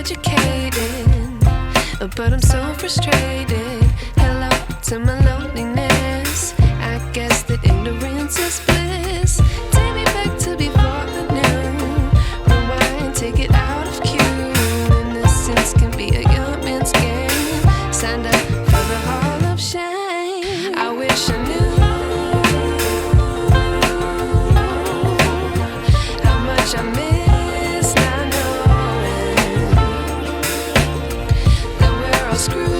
educated, but I'm so frustrated. Hello to my loneliness. I guess that ignorance is bliss. Take me back to before I knew. Rewind, take it out of cue. Innocence can be a young man's game. Signed up for the hall of shame. I wish I knew how much I miss not knowing that we're all screwed.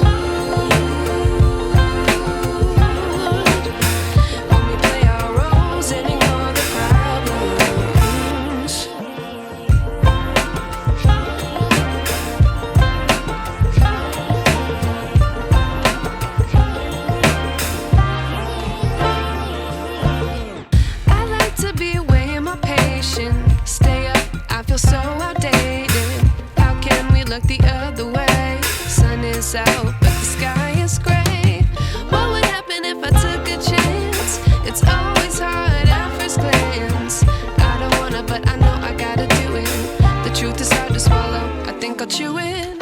Stay up, I feel so outdated. How can we look the other way? Sun is out, but the sky is gray. What would happen if I took a chance? It's always hard at first glance. I don't wanna, but I know I gotta do it. The truth is hard to swallow, I think I'll chew it.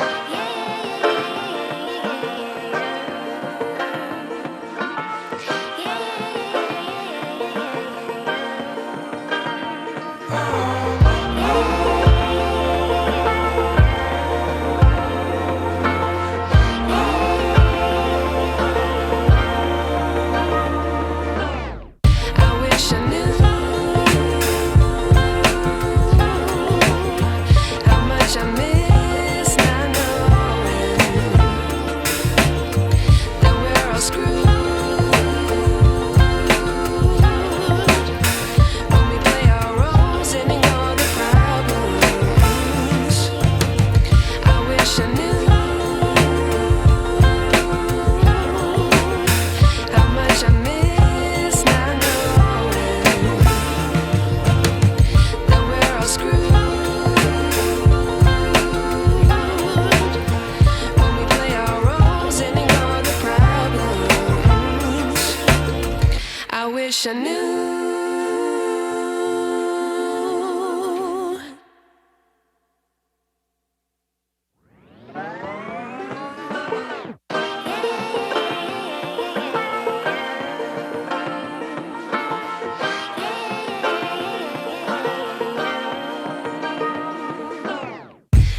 I wish I knew.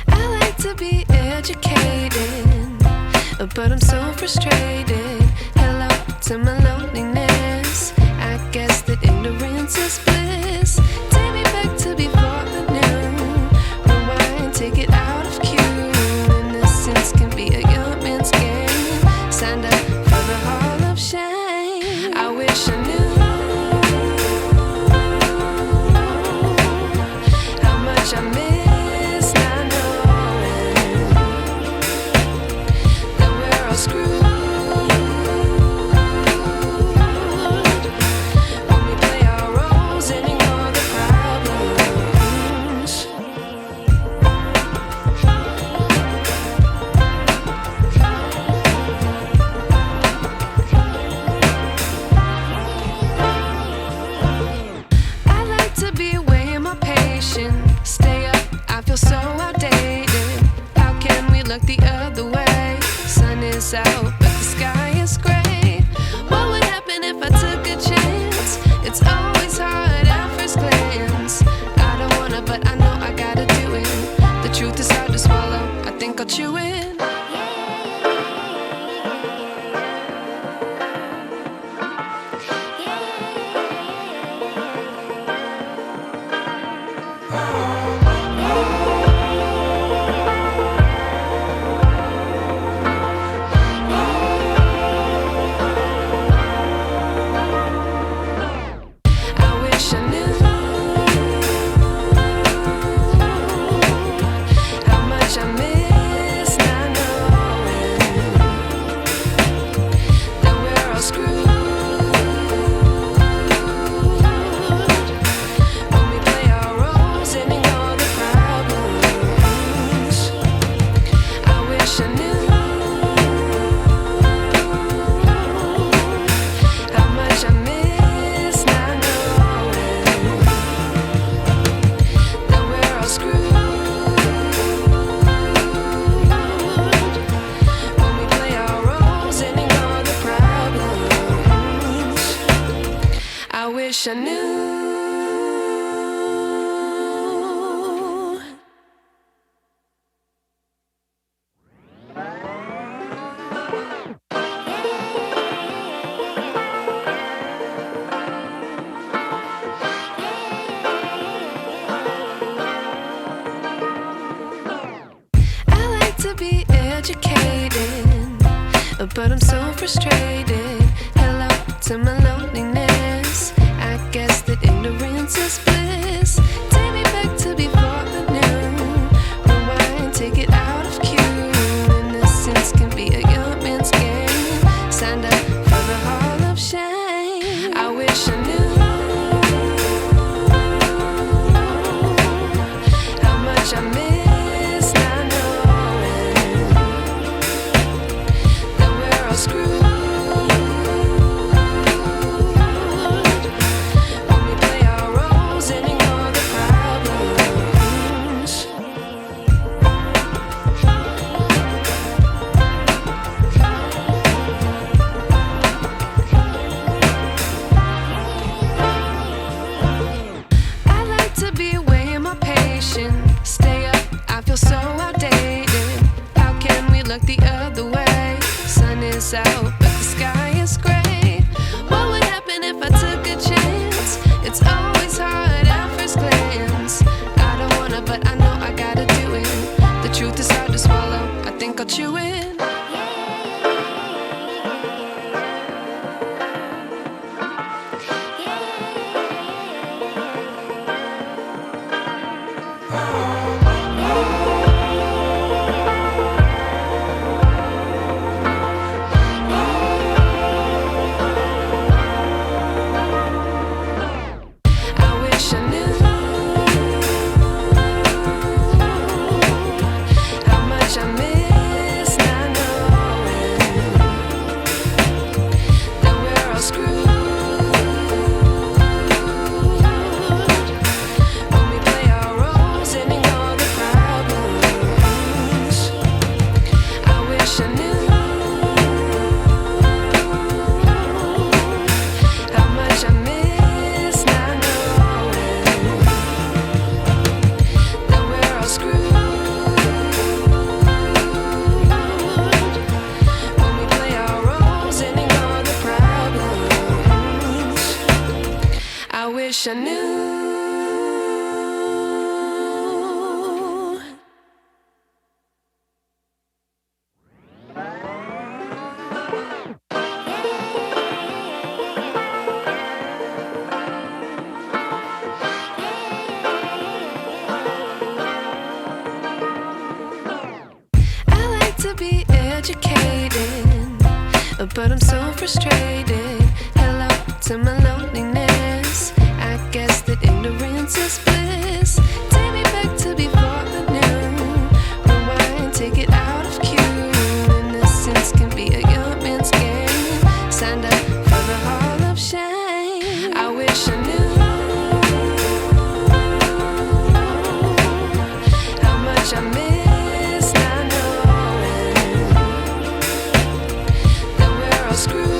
I like to be educated, but I'm so frustrated. Hello to my loneliness. I guess that ignorance is bliss. Take me back to before I knew. Rewind, take it out of cue. Innocence can be a young man's game. Signed up for the hall of shame. I wish I knew how much I miss not knowing that we're all screwed. Stay up, I feel so outdated. How can we look the other way? Sun is out, but the sky is gray. What would happen if I took a chance? It's always hard at first glance. I don't wanna, but I know I gotta do it. The truth is hard to swallow, I think I'll chew it. How much I miss not knowing. educated, but I'm so frustrated. Hello to my loneliness. I guess that ignorance is bliss. Take me back to before I knew. Rewind, take it out of cue. Innocence can be a young man's game. Signed up for the hall of shame. I wish I knew how much I miss not knowing that we're all screwed. Stay up, I feel so outdated. How can we look the other way? Sun is out, but the sky is gray. What would happen if I took a chance? It's always hard at first glance. I don't wanna, but I know I gotta do it. The truth is hard to swallow, I think I'll chew it. I wish I knew. I like to be educated, but I'm so frustrated. Hello to my loneliness. I guess that ignorance is bliss. Take me back to before I knew. Rewind, take it out of cue. Innocence can be a young man's game. Signed up for the hall of shame. I wish I knew how much I miss not knowing that we're all screwed.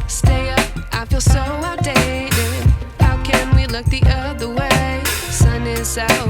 Stay up, I feel so outdated. How can we look the other way? Sun is out.